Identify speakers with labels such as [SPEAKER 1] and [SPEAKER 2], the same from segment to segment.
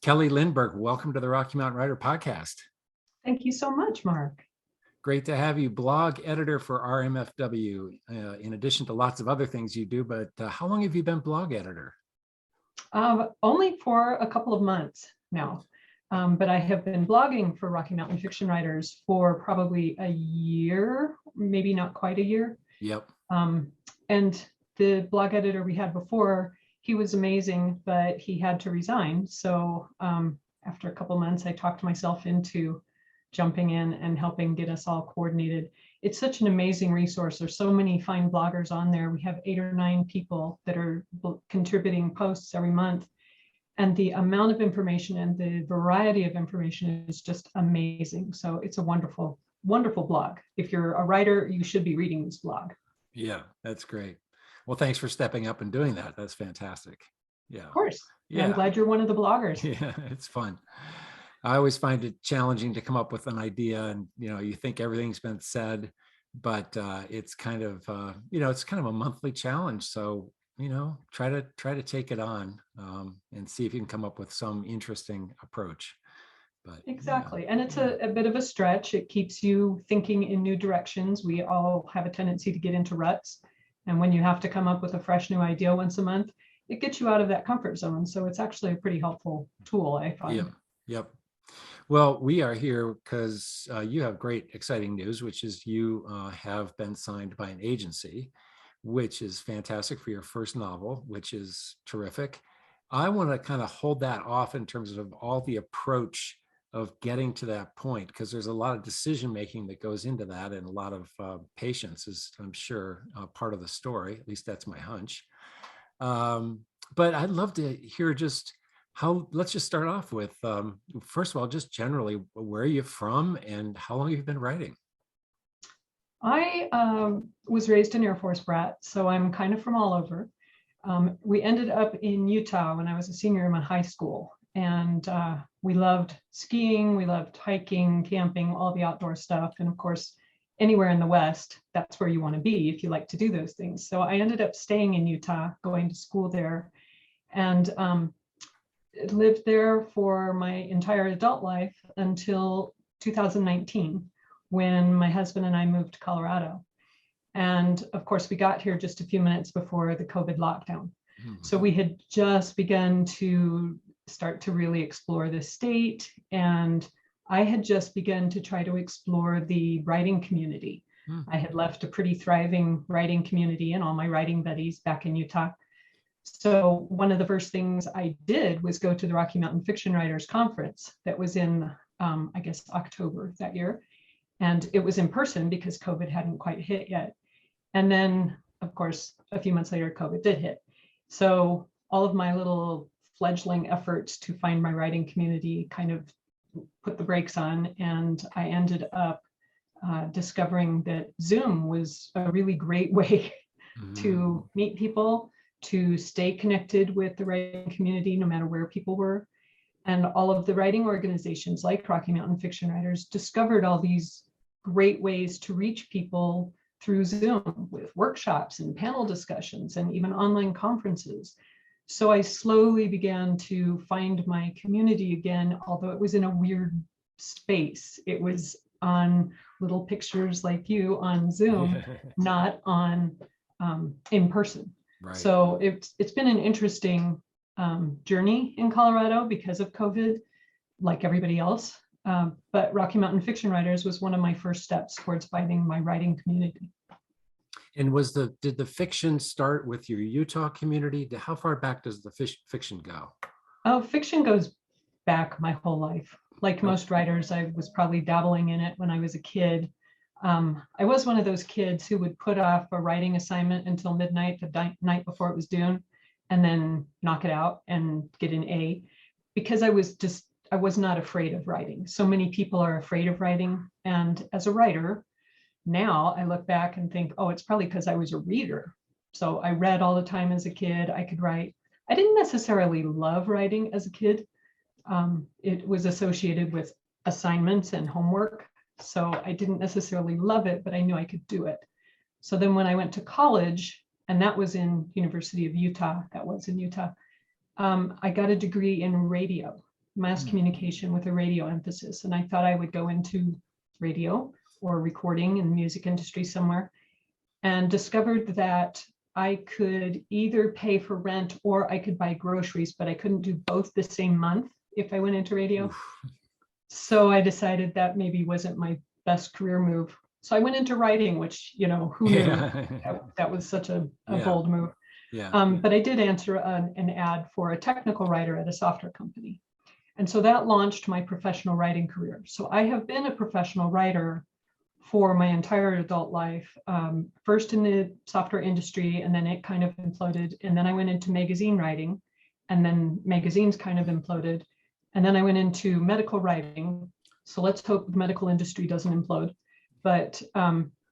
[SPEAKER 1] Kelley Lindberg, welcome to the Rocky Mountain Writer Podcast.
[SPEAKER 2] Thank you so much, Mark.
[SPEAKER 1] Great to have you, blog editor for RMFW, in addition to lots of other things you do, but how long have you been blog editor?
[SPEAKER 2] Only for a couple of months now, but I have been blogging for Rocky Mountain Fiction Writers for probably a year, maybe not quite a year.
[SPEAKER 1] Yep.
[SPEAKER 2] And the blog editor we had before, he was amazing, but he had to resign. So after a couple of months, I talked myself into jumping in and helping get us all coordinated. It's such an amazing resource. There's so many fine bloggers on there. We have 8 or 9 people that are contributing posts every month. And the amount of information and the variety of information is just amazing. So it's a wonderful, wonderful blog. If you're a writer, you should be reading this blog.
[SPEAKER 1] Yeah, that's great. Well, thanks for stepping up and doing that. That's fantastic. Yeah.
[SPEAKER 2] Of course.
[SPEAKER 1] Yeah.
[SPEAKER 2] I'm glad you're one of the bloggers.
[SPEAKER 1] Yeah, it's fun. I always find it challenging to come up with an idea, and you think everything's been said, but it's kind of it's kind of a monthly challenge. So try to take it on and see if you can come up with some interesting approach. But
[SPEAKER 2] exactly, and it's a bit of a stretch. It keeps you thinking in new directions. We all have a tendency to get into ruts, and when you have to come up with a fresh new idea once a month, it gets you out of that comfort zone. So it's actually a pretty helpful tool, I find.
[SPEAKER 1] Yep. Well, we are here because you have great, exciting news, which is you have been signed by an agency, which is fantastic for your first novel, which is terrific. I want to kind of hold that off in terms of all the approach of getting to that point, because there's a lot of decision making that goes into that, and a lot of patience is, I'm sure, part of the story. At least that's my hunch. But I'd love to hear just let's just start off with, first of all, just generally, where are you from and how long have you been writing?
[SPEAKER 2] I was raised an Air Force brat, so I'm kind of from all over. We ended up in Utah when I was a senior in my high school, and we loved skiing, we loved hiking, camping, all the outdoor stuff. And of course, anywhere in the West, that's where you want to be if you like to do those things. So I ended up staying in Utah, going to school there, and lived there for my entire adult life until 2019, when my husband and I moved to Colorado. And of course, we got here just a few minutes before the COVID lockdown. Mm-hmm. So we had just begun to start to really explore the state. And I had just begun to try to explore the writing community. Mm-hmm. I had left a pretty thriving writing community and all my writing buddies back in Utah. So one of the first things I did was go to the Rocky Mountain Fiction Writers Conference that was in, I guess, October that year. And it was in person because COVID hadn't quite hit yet. And then, of course, a few months later, COVID did hit. So all of my little fledgling efforts to find my writing community kind of put the brakes on. And I ended up discovering that Zoom was a really great way to meet people, to stay connected with the writing community, no matter where people were. And all of the writing organizations like Rocky Mountain Fiction Writers discovered all these great ways to reach people through Zoom, with workshops and panel discussions and even online conferences. So I slowly began to find my community again, although it was in a weird space. It was on little pictures like you on Zoom, not on in person. Right. So it's been an interesting journey in Colorado because of COVID, like everybody else. But Rocky Mountain Fiction Writers was one of my first steps towards finding my writing community.
[SPEAKER 1] And did the fiction start with your Utah community? How far back does the fiction go?
[SPEAKER 2] Oh, fiction goes back my whole life. Like most writers, I was probably dabbling in it when I was a kid. I was one of those kids who would put off a writing assignment until midnight the night before it was due, and then knock it out and get an A, because I was not afraid of writing. So many people are afraid of writing. And as a writer, now I look back and think, oh, it's probably because I was a reader. So I read all the time as a kid. I could write. I didn't necessarily love writing as a kid. It was associated with assignments and homework. So I didn't necessarily love it, but I knew I could do it. So then when I went to college, and that was in University of Utah, I got a degree in radio. mass communication with a radio emphasis. And I thought I would go into radio or recording in the music industry somewhere, and discovered that I could either pay for rent or I could buy groceries, but I couldn't do both the same month if I went into radio.
[SPEAKER 1] Oof.
[SPEAKER 2] So I decided that maybe wasn't my best career move. So I went into writing, which, who knew?
[SPEAKER 1] Yeah.
[SPEAKER 2] That was such a
[SPEAKER 1] Yeah.
[SPEAKER 2] bold move.
[SPEAKER 1] Yeah.
[SPEAKER 2] But I did answer an ad for a technical writer at a software company. And so that launched my professional writing career. So I have been a professional writer for my entire adult life, first in the software industry, and then it kind of imploded. And then I went into magazine writing, and then magazines kind of imploded. And then I went into medical writing. So let's hope the medical industry doesn't implode. But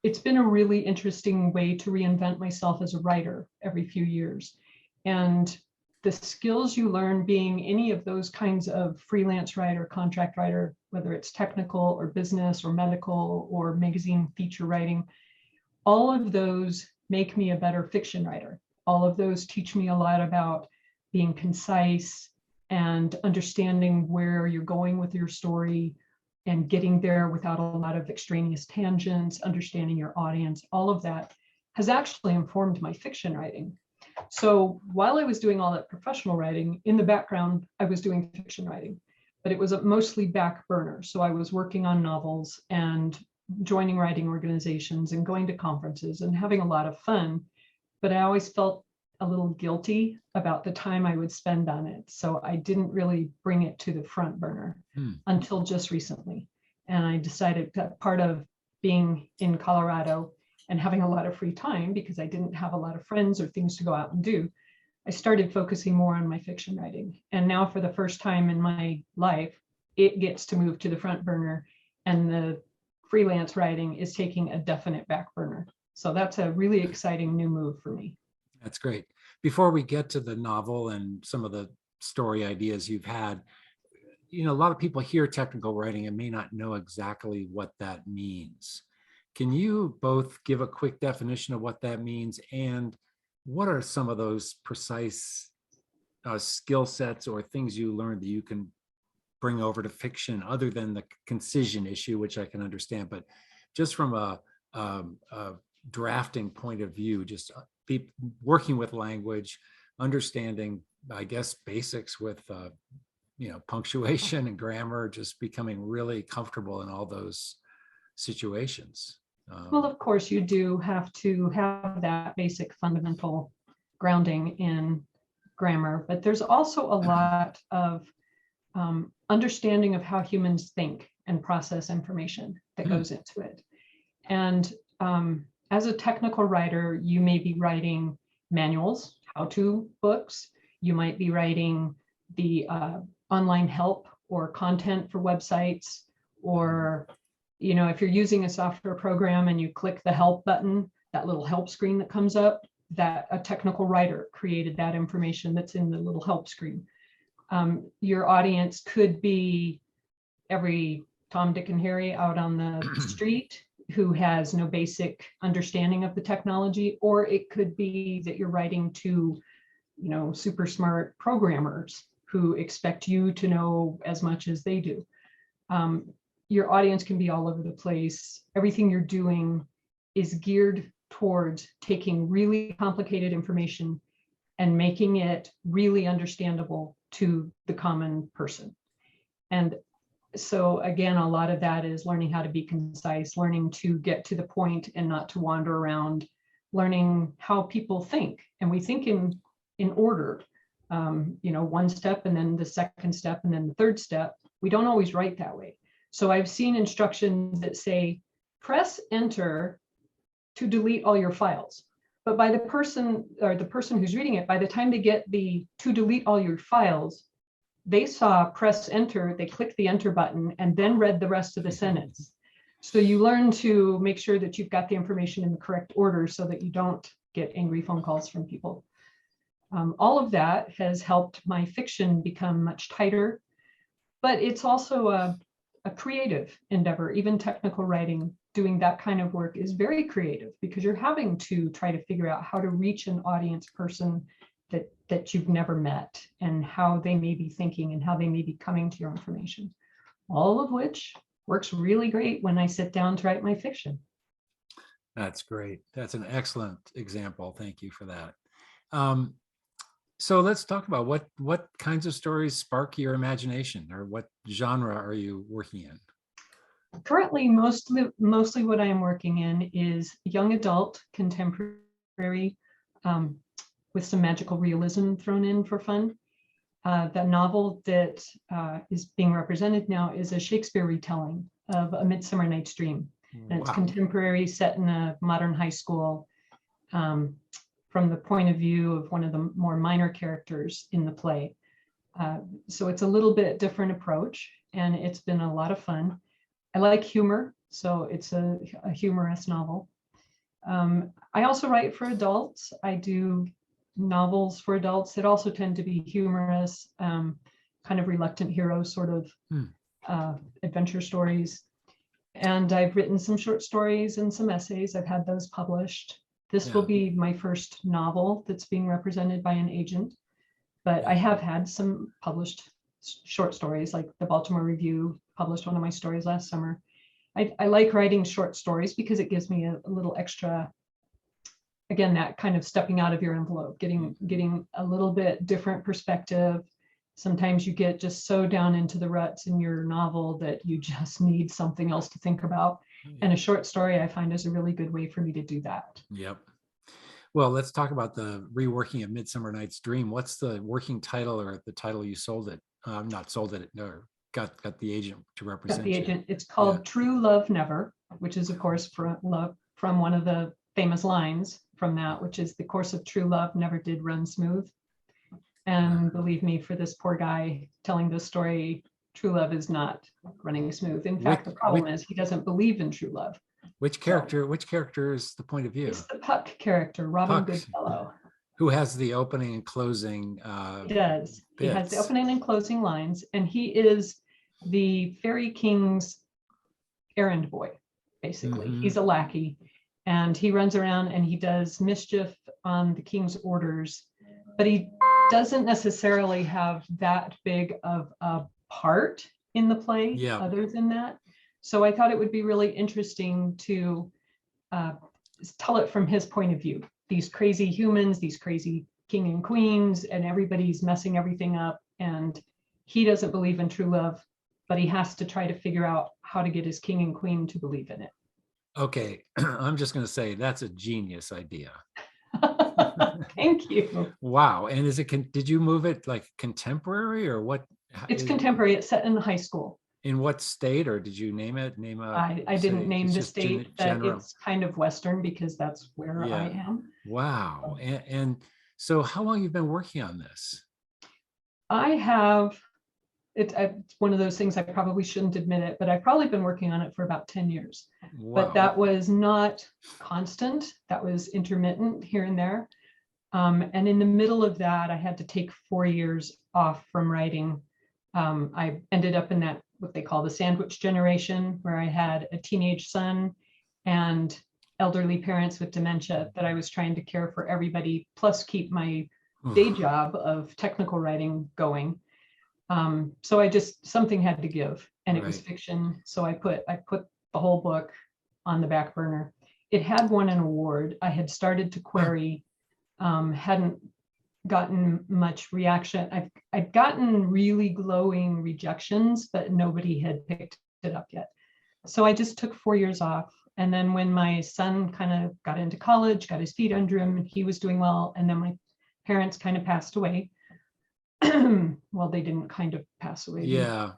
[SPEAKER 2] it's been a really interesting way to reinvent myself as a writer every few years. And the skills you learn being any of those kinds of freelance writer, contract writer, whether it's technical or business or medical or magazine feature writing, all of those make me a better fiction writer. All of those teach me a lot about being concise and understanding where you're going with your story and getting there without a lot of extraneous tangents, understanding your audience. All of that has actually informed my fiction writing. So while I was doing all that professional writing, in the background, I was doing fiction writing, but it was a mostly back burner. So I was working on novels and joining writing organizations and going to conferences and having a lot of fun, but I always felt a little guilty about the time I would spend on it. So I didn't really bring it to the front burner until just recently. And I decided that part of being in Colorado and having a lot of free time, because I didn't have a lot of friends or things to go out and do, I started focusing more on my fiction writing. And now for the first time in my life, it gets to move to the front burner, and the freelance writing is taking a definite back burner. So that's a really exciting new move for me.
[SPEAKER 1] That's great. Before we get to the novel and some of the story ideas you've had, a lot of people hear technical writing and may not know exactly what that means. Can you both give a quick definition of what that means, and what are some of those precise skill sets or things you learned that you can bring over to fiction, other than the concision issue, which I can understand, but just from a drafting point of view, just working with language, understanding, I guess, basics with punctuation and grammar, just becoming really comfortable in all those situations.
[SPEAKER 2] Well, of course, you do have to have that basic fundamental grounding in grammar, but there's also a lot of understanding of how humans think and process information that goes into it. And as a technical writer, you may be writing manuals, how-to books. You might be writing the online help or content for websites, or if you're using a software program and you click the help button, that little help screen that comes up, that a technical writer created that information that's in the little help screen. Your audience could be every Tom, Dick, and Harry out on the street who has no basic understanding of the technology, or it could be that you're writing to, super smart programmers who expect you to know as much as they do. Your audience can be all over the place. Everything you're doing is geared towards taking really complicated information and making it really understandable to the common person. And so again, a lot of that is learning how to be concise, learning to get to the point and not to wander around, learning how people think. And we think in order, one step and then the second step and then the third step. We don't always write that way. So I've seen instructions that say, press enter to delete all your files. But by the person who's reading it, by the time they get the to delete all your files, they saw press enter, they clicked the enter button and then read the rest of the sentence. So you learn to make sure that you've got the information in the correct order so that you don't get angry phone calls from people. All of that has helped my fiction become much tighter, but it's also a creative endeavor. Even technical writing, doing that kind of work is very creative because you're having to try to figure out how to reach an audience person, that you've never met, and how they may be thinking and how they may be coming to your information. All of which works really great when I sit down to write my fiction.
[SPEAKER 1] That's great. That's an excellent example. Thank you for that. So let's talk about what kinds of stories spark your imagination, or what genre are you working in?
[SPEAKER 2] Currently, mostly what I am working in is young adult contemporary, with some magical realism thrown in for fun. The novel that is being represented now is a Shakespeare retelling of A Midsummer Night's Dream. And it's
[SPEAKER 1] Wow.
[SPEAKER 2] contemporary, set in a modern high school, from the point of view of one of the more minor characters in the play. So it's a little bit different approach, and it's been a lot of fun. I like humor, so it's a humorous novel. I also write for adults. I do novels for adults that also tend to be humorous, kind of reluctant hero sort of adventure stories. And I've written some short stories and some essays. I've had those published. This will be my first novel that's being represented by an agent, but I have had some published short stories, like the Baltimore Review published one of my stories last summer. I like writing short stories because it gives me a little extra, again, that kind of stepping out of your envelope, getting a little bit different perspective. Sometimes you get just so down into the ruts in your novel that you just need something else to think about. And a short story I find is a really good way for me to do that.
[SPEAKER 1] Yep. Well, let's talk about the reworking of Midsummer Night's Dream. What's the working title, or the title you sold it? Not sold it, no, got the agent to represent
[SPEAKER 2] Got the
[SPEAKER 1] you.
[SPEAKER 2] agent. It's called True Love Never, which is, of course, from one of the famous lines from that, which is, the course of true love never did run smooth. And believe me, for this poor guy telling this story, true love is not running smooth. In fact, the problem is he doesn't believe in true love.
[SPEAKER 1] Which character is the point of view?
[SPEAKER 2] It's the Puck character, Robin
[SPEAKER 1] Puck,
[SPEAKER 2] Goodfellow.
[SPEAKER 1] who has the opening and closing
[SPEAKER 2] He does. Bits. He has the opening and closing lines, and he is the Fairy King's errand boy, basically. Mm-hmm. He's a lackey, and he runs around and he does mischief on the king's orders, but he doesn't necessarily have that big of a part in the play other than that. So I thought it would be really interesting to tell it from his point of view. These crazy humans, these crazy king and queens, and everybody's messing everything up. And he doesn't believe in true love, but he has to try to figure out how to get his king and queen to believe in it.
[SPEAKER 1] Okay, I'm just going to say that's a genius idea.
[SPEAKER 2] Thank you.
[SPEAKER 1] Wow. And did you move it like contemporary, or what?
[SPEAKER 2] It's contemporary. It's set in high school.
[SPEAKER 1] In what state, or did you name it?
[SPEAKER 2] I didn't name the state, but it's kind of Western because that's where I am.
[SPEAKER 1] Wow. And so how long have you been working on this?
[SPEAKER 2] I have, it's one of those things I probably shouldn't admit it, but I've probably been working on it for about 10 years. Wow. But that was not constant. That was intermittent here and there. And in the middle of that, I had to take 4 years off from writing. I ended up in that, what they call the sandwich generation, where I had a teenage son and elderly parents with dementia that I was trying to care for everybody, plus keep my day job of technical writing going. So something had to give, and it was fiction. So I put the whole book on the back burner. It had won an award. I had started to query, hadn't gotten much reaction. I'd gotten really glowing rejections, but nobody had picked it up yet. So I just took 4 years off. And then when my son kind of got into college, got his feet under him, he was doing well. And then my parents kind of passed away. Well, they didn't kind of pass away. I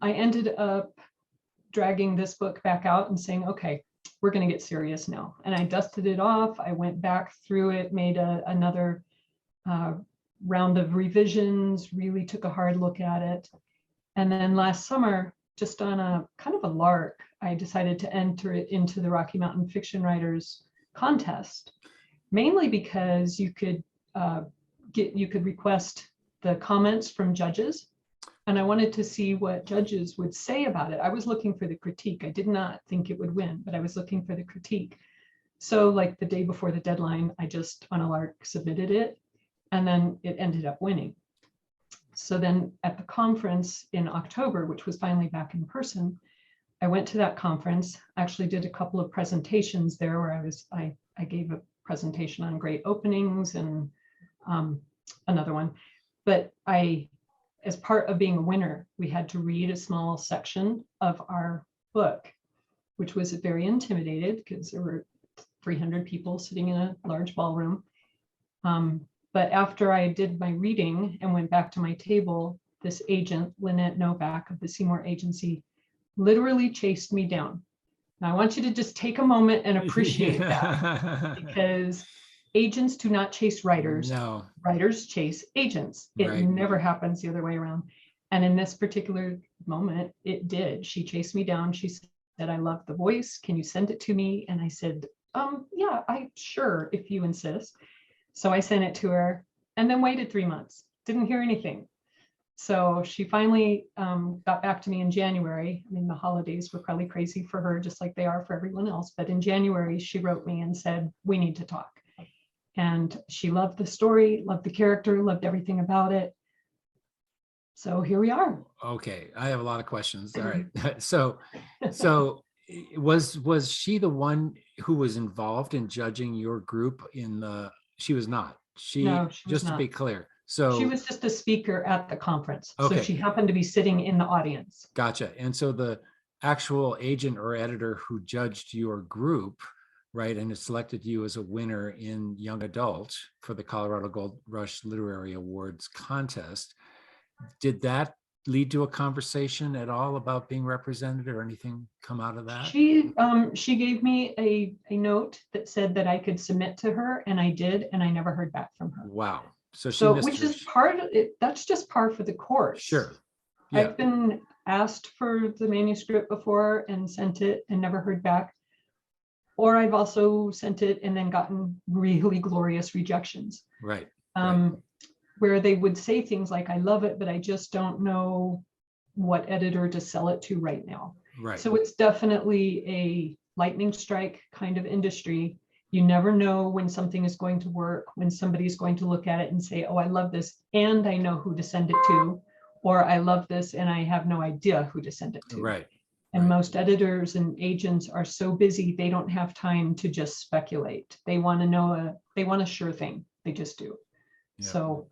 [SPEAKER 2] ended up dragging this book back out and saying, okay, we're going to get serious now. And I dusted it off. I went back through it, made another round of revisions, really took a hard look at it. And then last summer, just on a kind of a lark, I decided to enter it into the Rocky Mountain Fiction Writers Contest, mainly because you could request the comments from judges. And I wanted to see what judges would say about it. I was looking for the critique. I did not think it would win, but I was looking for the critique. So like the day before the deadline, I just on a lark submitted it, and then it ended up winning. So then at the conference in October, which was finally back in person, I went to that conference, actually did a couple of presentations there where I gave a presentation on great openings and another one. But as part of being a winner, we had to read a small section of our book, which was very intimidated because there were 300 people sitting in a large ballroom. But after I did my reading and went back to my table, this agent, Lynnette Novak of the Seymour Agency, literally chased me down. Now, I want you to just take a moment and appreciate that, because agents do not chase writers.
[SPEAKER 1] No.
[SPEAKER 2] Writers chase agents. It
[SPEAKER 1] Right.
[SPEAKER 2] never happens the other way around. And in this particular moment, it did. She chased me down. She said, I love the voice. Can you send it to me? And I said, yeah, sure, if you insist. So I sent it to her and then waited 3 months. Didn't hear anything. So she finally got back to me in January. I mean, the holidays were probably crazy for her, just like they are for everyone else. But in January, she wrote me and said, we need to talk. And she loved the story, loved the character, loved everything about it. So here we are.
[SPEAKER 1] Okay, I have a lot of questions. All right. So was she the one who was involved in judging your group she was not.
[SPEAKER 2] No, she was
[SPEAKER 1] just
[SPEAKER 2] not.
[SPEAKER 1] To be clear. So
[SPEAKER 2] she was just a speaker at the conference.
[SPEAKER 1] Okay.
[SPEAKER 2] So she happened to be sitting in the audience.
[SPEAKER 1] Gotcha. And so the actual agent or editor who judged your group, right, and it selected you as a winner in young adult for the Colorado Gold Rush Literary Awards contest, did that lead to a conversation at all about being represented or anything come out of that?
[SPEAKER 2] She gave me a note that said that I could submit to her, and I did, and I never heard back from her.
[SPEAKER 1] Wow.
[SPEAKER 2] Which is part of it. That's just par for the course.
[SPEAKER 1] Sure. Yeah.
[SPEAKER 2] I've been asked for the manuscript before and sent it and never heard back. Or I've also sent it and then gotten really glorious rejections.
[SPEAKER 1] Right.
[SPEAKER 2] Where they would say things like, I love it, but I just don't know what editor to sell it to right now.
[SPEAKER 1] Right.
[SPEAKER 2] So it's definitely a lightning strike kind of industry. You never know when something is going to work, when somebody's going to look at it and say, oh, I love this, and I know who to send it to, or I love this and I have no idea who to send it to.
[SPEAKER 1] Right.
[SPEAKER 2] And most editors and agents are so busy, they don't have time to just speculate. They want to know, they want a sure thing. They just do. Yeah. So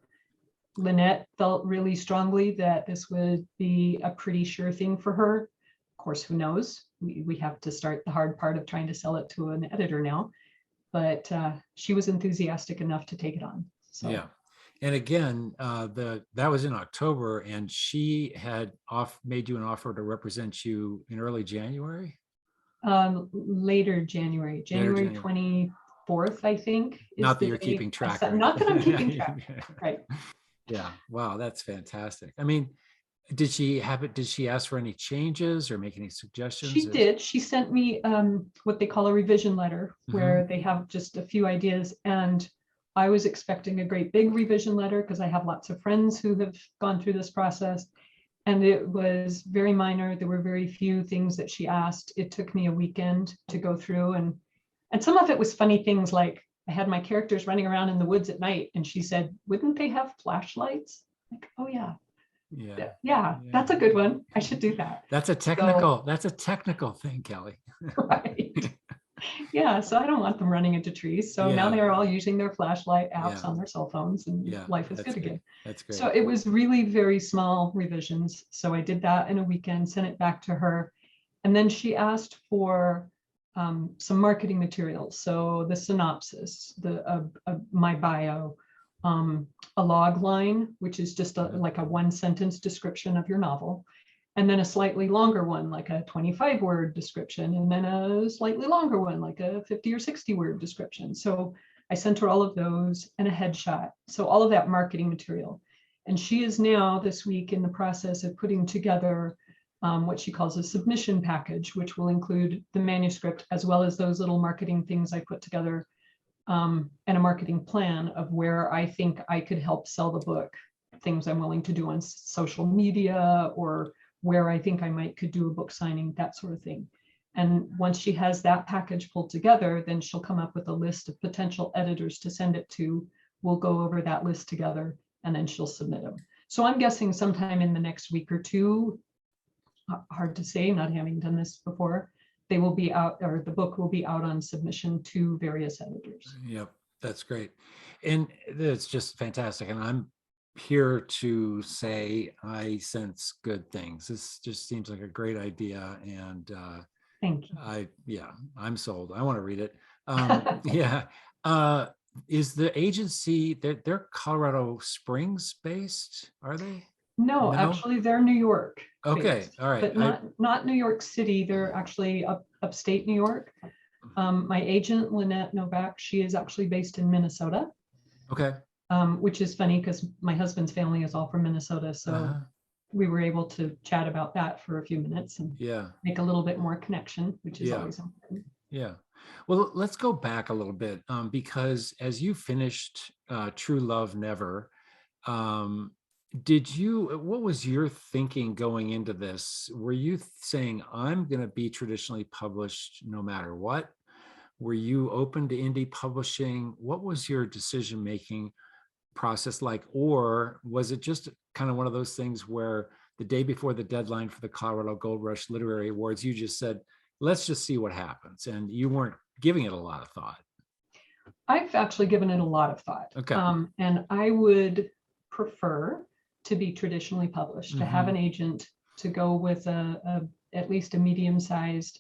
[SPEAKER 2] Lynnette felt really strongly that this would be a pretty sure thing for her. Of course, who knows? We have to start the hard part of trying to sell it to an editor now. But she was enthusiastic enough to take it on. So. Yeah.
[SPEAKER 1] And again, that was in October, and she had made you an offer to represent you in early January?
[SPEAKER 2] Later January 24th, I think.
[SPEAKER 1] Not that you're keeping track.
[SPEAKER 2] Not that I'm keeping track. Right.
[SPEAKER 1] Yeah. Wow, that's fantastic. I mean, did she ask for any changes or make any suggestions?
[SPEAKER 2] She did. She sent me what they call a revision letter, where they have just a few ideas. And I was expecting a great big revision letter because I have lots of friends who have gone through this process. And it was very minor. There were very few things that she asked. It took me a weekend to go through. And some of it was funny things like I had my characters running around in the woods at night. And she said, wouldn't they have flashlights? Like, oh, yeah. Yeah, that's a good one. I should do that.
[SPEAKER 1] That's a technical thing, Kelley.
[SPEAKER 2] Right. Yeah, so I don't want them running into trees. So now they're all using their flashlight apps on their cell phones, and life is good again.
[SPEAKER 1] That's great.
[SPEAKER 2] So it was really very small revisions. So I did that in a weekend, sent it back to her. And then she asked for some marketing materials. So the synopsis, my bio, a log line, which is just like a 1-sentence description of your novel, and then a slightly longer one, like a 25-word description, and then a slightly longer one, like a 50 or 60-word description. So I sent her all of those and a headshot. So all of that marketing material. And she is now this week in the process of putting together what she calls a submission package, which will include the manuscript as well as those little marketing things I put together, and a marketing plan of where I think I could help sell the book, things I'm willing to do on social media, or where I think I could do a book signing, that sort of thing. And once she has that package pulled together, then she'll come up with a list of potential editors to send it to. We'll go over that list together, and then she'll submit them. So I'm guessing sometime in the next week or two, hard to say, not having done this before, they will be out, or the book will be out on submission to various editors.
[SPEAKER 1] Yep, that's great. And it's just fantastic. And I'm here to say I sense good things. This just seems like a great idea. And
[SPEAKER 2] Thank you.
[SPEAKER 1] I'm sold. I want to read it. Yeah. Is the agency, they're Colorado Springs based, are they?
[SPEAKER 2] No,
[SPEAKER 1] No?
[SPEAKER 2] actually, they're New York
[SPEAKER 1] Okay,
[SPEAKER 2] based,
[SPEAKER 1] all right.
[SPEAKER 2] but not New York City. They're actually upstate New York. My agent, Lynnette Novak, she is actually based in Minnesota,
[SPEAKER 1] Okay.
[SPEAKER 2] which is funny because my husband's family is all from Minnesota. So we were able to chat about that for a few minutes and
[SPEAKER 1] Yeah.
[SPEAKER 2] make a little bit more connection, which is
[SPEAKER 1] Yeah.
[SPEAKER 2] always important.
[SPEAKER 1] Yeah. Well, let's go back a little bit because as you finished True Love Never, what was your thinking going into this? Were you saying, I'm going to be traditionally published no matter what? Were you open to indie publishing? What was your decision-making process like? Or was it just kind of one of those things where the day before the deadline for the Colorado Gold Rush Literary Awards, you just said, let's just see what happens, and you weren't giving it a lot of thought?
[SPEAKER 2] I've actually given it a lot of thought.
[SPEAKER 1] Okay.
[SPEAKER 2] And I would prefer to be traditionally published, to have an agent, to go with at least a medium-sized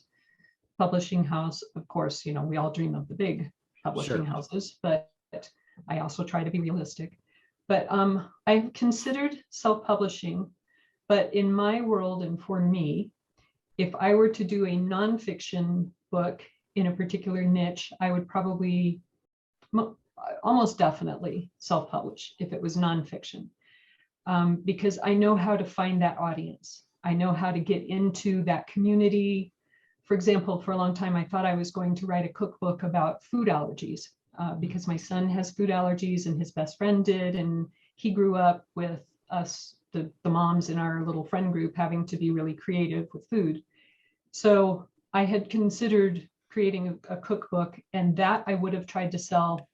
[SPEAKER 2] publishing house. Of course, we all dream of the big publishing houses, but I also try to be realistic. But I've considered self-publishing, but in my world and for me, if I were to do a nonfiction book in a particular niche, I would probably almost definitely self-publish if it was nonfiction, because I know how to find that audience. I know how to get into that community. For example, for a long time, I thought I was going to write a cookbook about food allergies because my son has food allergies and his best friend did. And he grew up with us, the moms in our little friend group, having to be really creative with food. So I had considered creating a cookbook, and that I would have tried to sell,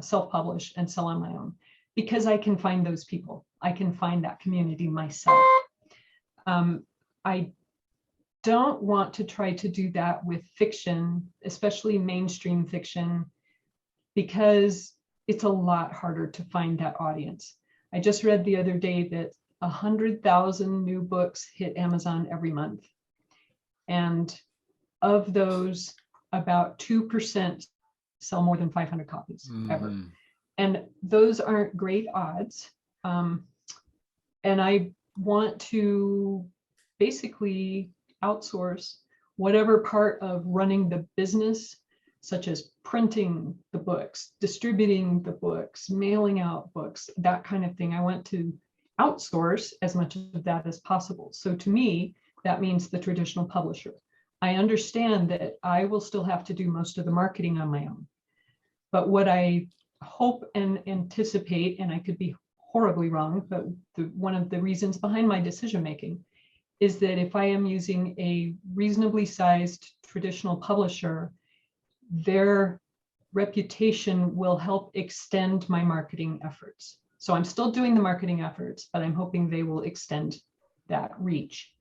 [SPEAKER 2] self-publish and sell on my own, because I can find those people. I can find that community myself. I don't want to try to do that with fiction, especially mainstream fiction, because it's a lot harder to find that audience. I just read the other day that 100,000 new books hit Amazon every month. And of those, about 2% sell more than 500 copies ever. And those aren't great odds. And I want to basically outsource whatever part of running the business, such as printing the books, distributing the books, mailing out books, that kind of thing. I want to outsource as much of that as possible. So to me, that means the traditional publisher. I understand that I will still have to do most of the marketing on my own. But what I hope and anticipate, and I could be horribly wrong, but one of the reasons behind my decision making is that if I am using a reasonably sized traditional publisher, their reputation will help extend my marketing efforts. So I'm still doing the marketing efforts, but I'm hoping they will extend that reach.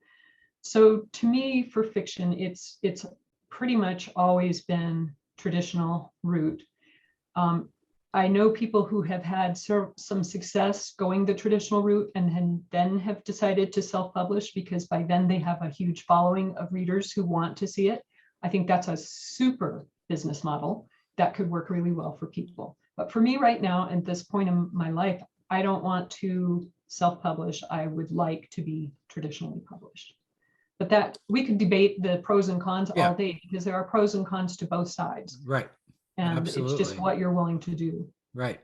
[SPEAKER 2] So to me, for fiction, it's pretty much always been traditional route. I know people who have had some success going the traditional route and then have decided to self-publish because by then they have a huge following of readers who want to see it. I think that's a super business model that could work really well for people. But for me right now, at this point in my life, I don't want to self-publish. I would like to be traditionally published. But that we could debate the pros and cons all day, because there are pros and cons to both sides.
[SPEAKER 1] Right.
[SPEAKER 2] And
[SPEAKER 1] Absolutely.
[SPEAKER 2] it's just what you're willing to do.
[SPEAKER 1] Right.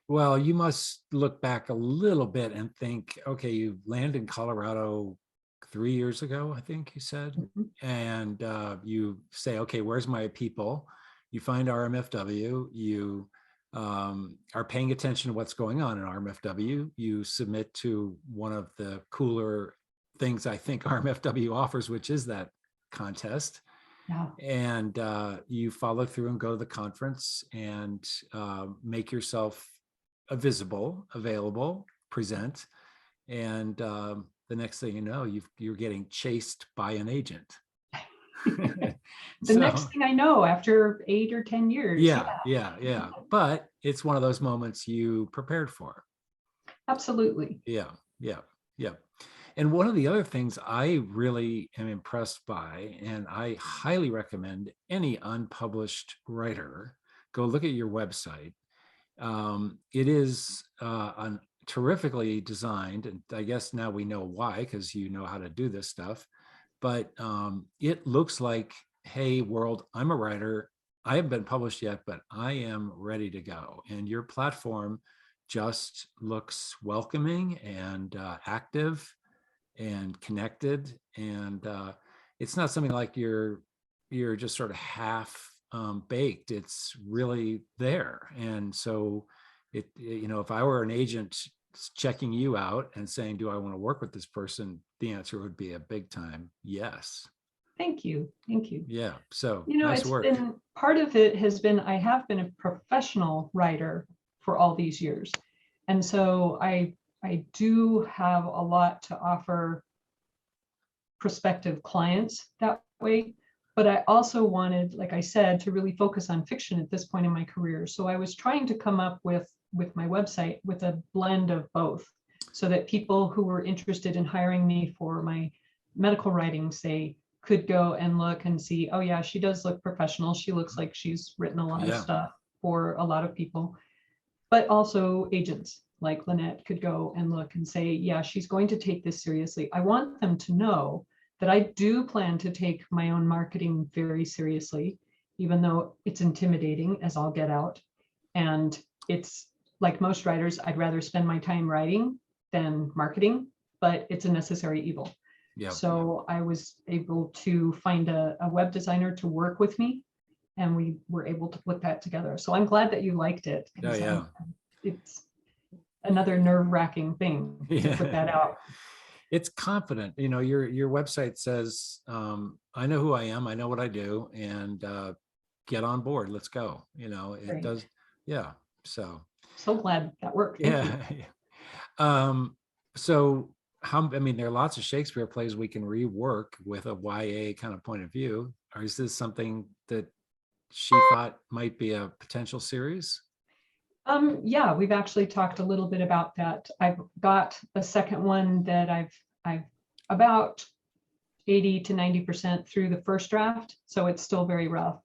[SPEAKER 1] Well, you must look back a little bit and think, okay, you landed in Colorado 3 years ago, I think you said, and you say, okay, where's my people? You find RMFW, you are paying attention to what's going on in RMFW. You submit to one of the cooler things I think RMFW offers, which is that contest,
[SPEAKER 2] Yeah.
[SPEAKER 1] and you follow through and go to the conference and make yourself visible, available, present, and the next thing you know, you're getting chased by an agent.
[SPEAKER 2] The next
[SPEAKER 1] So
[SPEAKER 2] thing I know, after 8 or 10 years.
[SPEAKER 1] yeah. But it's one of those moments you prepared for.
[SPEAKER 2] Absolutely.
[SPEAKER 1] Yeah. And one of the other things I really am impressed by, and I highly recommend any unpublished writer go look at your website. It is terrifically designed, and I guess now we know why, because you know how to do this stuff. But it looks like, hey, world, I'm a writer. I haven't been published yet, but I am ready to go. And your platform just looks welcoming and active and connected. And it's not something like you're just sort of half baked. It's really there. And so if I were an agent checking you out and saying, do I want to work with this person? The answer would be a big time yes.
[SPEAKER 2] Thank you. Thank you.
[SPEAKER 1] Yeah. So nice
[SPEAKER 2] It's
[SPEAKER 1] work.
[SPEAKER 2] been, part of it has been, I have been a professional writer for all these years. And so I do have a lot to offer prospective clients that way. But I also wanted, like I said, to really focus on fiction at this point in my career. So I was trying to come up with my website with a blend of both, so that people who were interested in hiring me for my medical writing, say, could go and look and see, oh yeah, she does look professional. She looks like she's written a lot of stuff for a lot of people. But also agents like Lynnette could go and look and say, yeah, she's going to take this seriously. I want them to know that I do plan to take my own marketing very seriously, even though it's intimidating as all get out. And it's like most writers, I'd rather spend my time writing than marketing, but it's a necessary evil. So I was able to find a web designer to work with me, and we were able to put that together. So I'm glad that you liked it. It's another nerve-wracking thing to put that out.
[SPEAKER 1] It's confident. Your website says, I know who I am, I know what I do, and get on board. Let's go. It does. Yeah. So
[SPEAKER 2] glad that worked.
[SPEAKER 1] So there are lots of Shakespeare plays we can rework with a YA kind of point of view. Or is this something that she thought might be a potential series?
[SPEAKER 2] Yeah, we've actually talked a little bit about that. I've got a second one that I've about 80 to 90% through the first draft, so it's still very rough.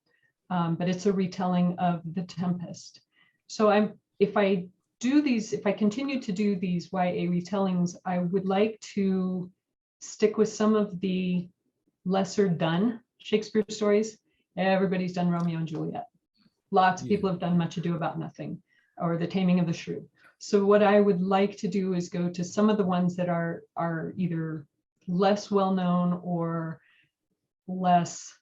[SPEAKER 2] But it's a retelling of The Tempest. So if I continue to do these YA retellings, I would like to stick with some of the lesser done Shakespeare stories. Everybody's done Romeo and Juliet. Lots of people have done Much Ado About Nothing or The Taming of the Shrew. So what I would like to do is go to some of the ones that are either less well-known or less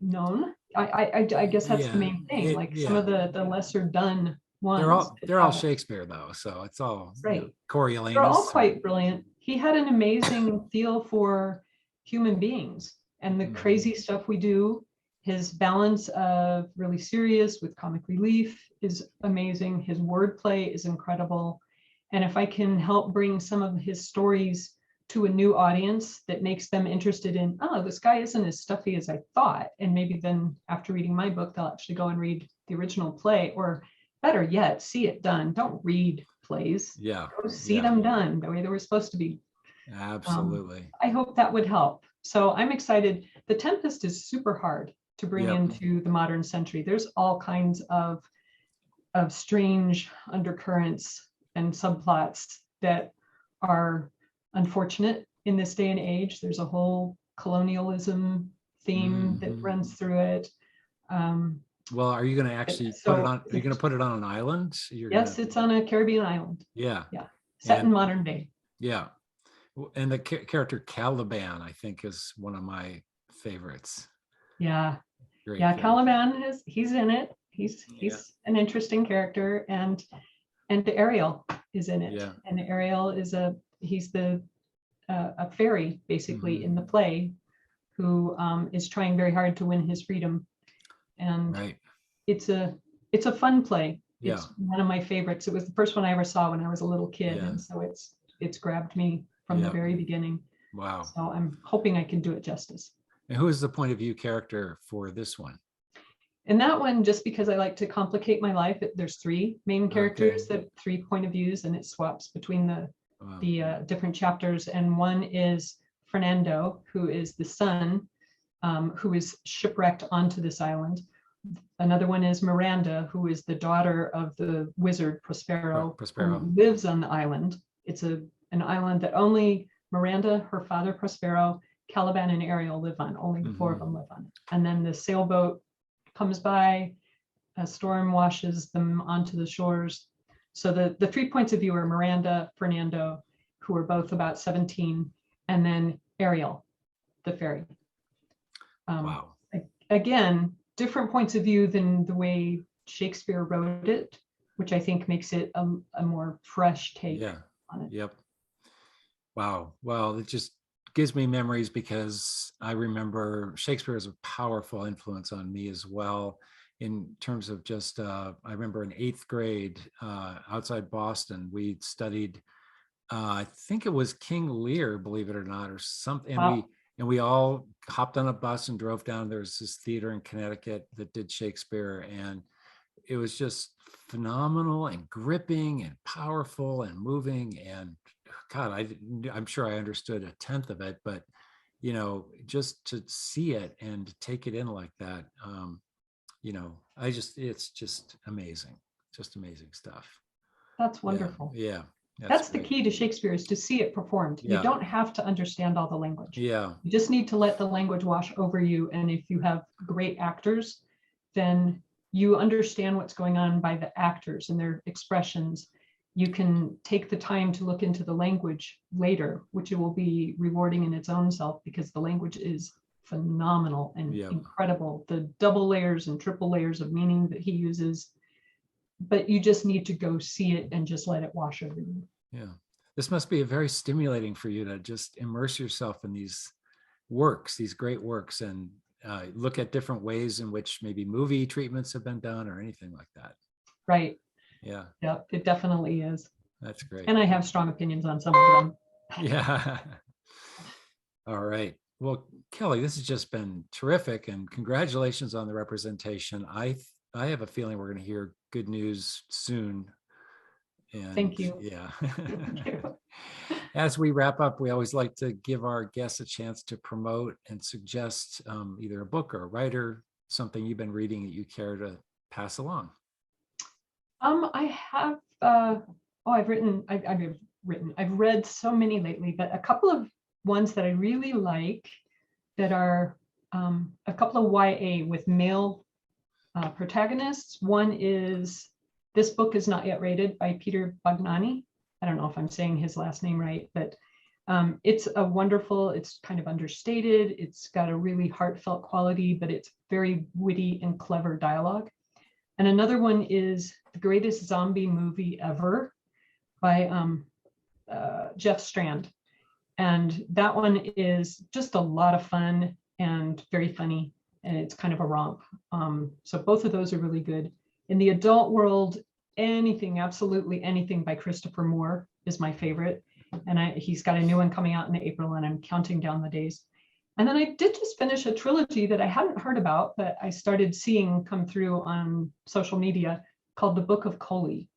[SPEAKER 2] known. I guess that's the main thing. Some of the lesser done ones.
[SPEAKER 1] They're all Shakespeare though, so it's all
[SPEAKER 2] right.
[SPEAKER 1] Coriolanus.
[SPEAKER 2] They're all quite brilliant. He had an amazing feel for human beings and the crazy stuff we do. His balance of really serious with comic relief is amazing. His wordplay is incredible. And if I can help bring some of his stories to a new audience that makes them interested in, oh, this guy isn't as stuffy as I thought. And maybe then after reading my book, they'll actually go and read the original play, or better yet, see it done. Don't read plays. Go see them done the way they were supposed to be.
[SPEAKER 1] Absolutely.
[SPEAKER 2] I hope that would help. So I'm excited. The Tempest is super hard to bring into the modern century. There's all kinds of strange undercurrents and subplots that are unfortunate in this day and age. There's a whole colonialism theme that runs through it.
[SPEAKER 1] Well, are you going to actually put it on? Are you going to put it on an island?
[SPEAKER 2] Yes, it's on a Caribbean island.
[SPEAKER 1] Yeah.
[SPEAKER 2] Set in modern day.
[SPEAKER 1] Yeah. And the character Caliban, I think, is one of my favorites.
[SPEAKER 2] Yeah. Great character. Caliban he's in it. He's an interesting character, and Ariel is in it. Yeah. And Ariel is he's a fairy basically in the play, who is trying very hard to win his freedom. And
[SPEAKER 1] Right.
[SPEAKER 2] it's a fun play.
[SPEAKER 1] Yeah.
[SPEAKER 2] It's one of my favorites. It was the first one I ever saw when I was a little kid,
[SPEAKER 1] Yeah.
[SPEAKER 2] and so it's grabbed me from the
[SPEAKER 1] Yeah.
[SPEAKER 2] very beginning.
[SPEAKER 1] Wow.
[SPEAKER 2] So I'm hoping I can do it justice.
[SPEAKER 1] And who is the point of view character for this one?
[SPEAKER 2] And that one, just because I like to complicate my life, there's three main characters,
[SPEAKER 1] Okay.
[SPEAKER 2] that three point of views, and it swaps between the
[SPEAKER 1] Wow.
[SPEAKER 2] different chapters. And one is Fernando, who is the son, who is shipwrecked onto this island. Another one is Miranda, who is the daughter of the wizard Prospero,
[SPEAKER 1] Prospero.
[SPEAKER 2] who lives on the island. It's an island that only Miranda, her father Prospero, Caliban, and Ariel live on. Only the four of them live on it. And then the sailboat comes by, a storm washes them onto the shores. So the 3 points of view are Miranda, Fernando, who are both about 17, and then Ariel, the fairy.
[SPEAKER 1] Wow.
[SPEAKER 2] Again, different points of view than the way Shakespeare wrote it, which I think makes it a more fresh take on it.
[SPEAKER 1] Yep. Wow. Well, it just gives me memories because I remember Shakespeare is a powerful influence on me as well, in terms of just, I remember in 8th grade outside Boston, we studied, I think it was King Lear, believe it or not, or something.
[SPEAKER 2] Wow.
[SPEAKER 1] And we all hopped on a bus and drove down. There was this theater in Connecticut that did Shakespeare, and it was just phenomenal and gripping and powerful and moving. And God, I'm sure I understood a tenth of it, but just to see it and to take it in like that, it's just amazing stuff.
[SPEAKER 2] That's wonderful.
[SPEAKER 1] Yeah.
[SPEAKER 2] That's the key to Shakespeare, is to see it performed. You don't have to understand all the language.
[SPEAKER 1] Yeah.
[SPEAKER 2] You just need to let the language wash over you. And if you have great actors, then you understand what's going on by the actors and their expressions. You can take the time to look into the language later, which will be rewarding in its own self, because the language is phenomenal and incredible. The double layers and triple layers of meaning that he uses. But you just need to go see it and just let it wash over you.
[SPEAKER 1] Yeah. This must be very stimulating for you to just immerse yourself in these great works, and look at different ways in which maybe movie treatments have been done or anything like that.
[SPEAKER 2] Right.
[SPEAKER 1] Yeah.
[SPEAKER 2] Yeah, it definitely is.
[SPEAKER 1] That's great.
[SPEAKER 2] And I have strong opinions on some of them.
[SPEAKER 1] Yeah. All right. Well, Kelley, this has just been terrific, and congratulations on the representation. I have a feeling we're going to hear good news soon. And
[SPEAKER 2] thank you.
[SPEAKER 1] Yeah.
[SPEAKER 2] Thank you.
[SPEAKER 1] As we wrap up, we always like to give our guests a chance to promote and suggest either a book or a writer, something you've been reading that you care to pass along.
[SPEAKER 2] I have, I've read so many lately, but a couple of ones that I really like that are a couple of YA with male protagonists. One is This Book Is Not Yet Rated by Peter Bagnani. I don't know if I'm saying his last name right, but it's it's kind of understated. It's got a really heartfelt quality, but it's very witty and clever dialogue. And another one is The Greatest Zombie Movie Ever by Jeff Strand. And that one is just a lot of fun and very funny, and it's kind of a romp. So both of those are really good. In the adult world, absolutely anything by Christopher Moore is my favorite. And he's got a new one coming out in April, and I'm counting down the days. And then I did just finish a trilogy that I hadn't heard about, but I started seeing come through on social media, called The Book of Colley.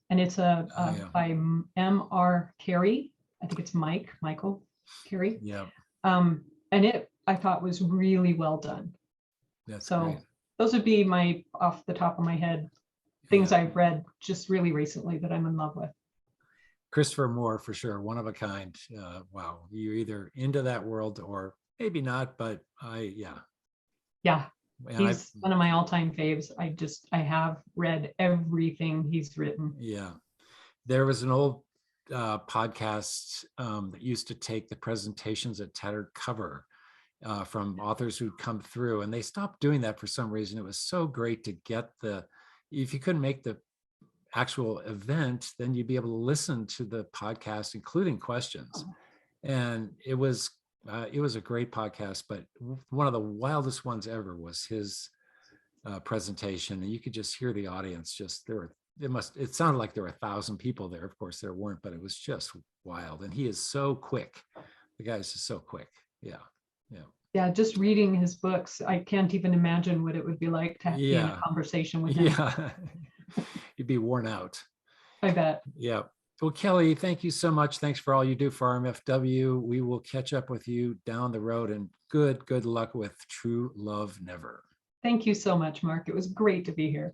[SPEAKER 2] And it's by M.R. Carey. I think it's Michael Carey.
[SPEAKER 1] Yeah.
[SPEAKER 2] And it, I thought, was really well done.
[SPEAKER 1] That's
[SPEAKER 2] so
[SPEAKER 1] great.
[SPEAKER 2] Those would be my, off the top of my head, things I've read just really recently that I'm in love with.
[SPEAKER 1] Christopher Moore, for sure, one of a kind. Wow, you're either into that world or maybe not, but
[SPEAKER 2] yeah, he's one of my all-time faves. I have read everything he's written.
[SPEAKER 1] Yeah, there was an old podcast that used to take the presentations at Tattered Cover from authors who'd come through, and they stopped doing that for some reason. It was so great to get if you couldn't make the actual event, then you'd be able to listen to the podcast, including questions. And it was It was a great podcast, but one of the wildest ones ever was his presentation, and you could just hear the audience. Just there were it sounded like there were 1,000 people there. Of course, there weren't, but it was just wild. And he is so quick. The guy's just so quick. Yeah, yeah,
[SPEAKER 2] Yeah, just reading his books, I can't even imagine what it would be like to be in a
[SPEAKER 1] yeah,
[SPEAKER 2] conversation with him.
[SPEAKER 1] yeah. You'd be worn out.
[SPEAKER 2] I bet.
[SPEAKER 1] Yeah. Well, Kelley, thank you so much. Thanks for all you do for RMFW. We will catch up with you down the road, and good luck with True Love Never.
[SPEAKER 2] Thank you so much, Mark. It was great to be here.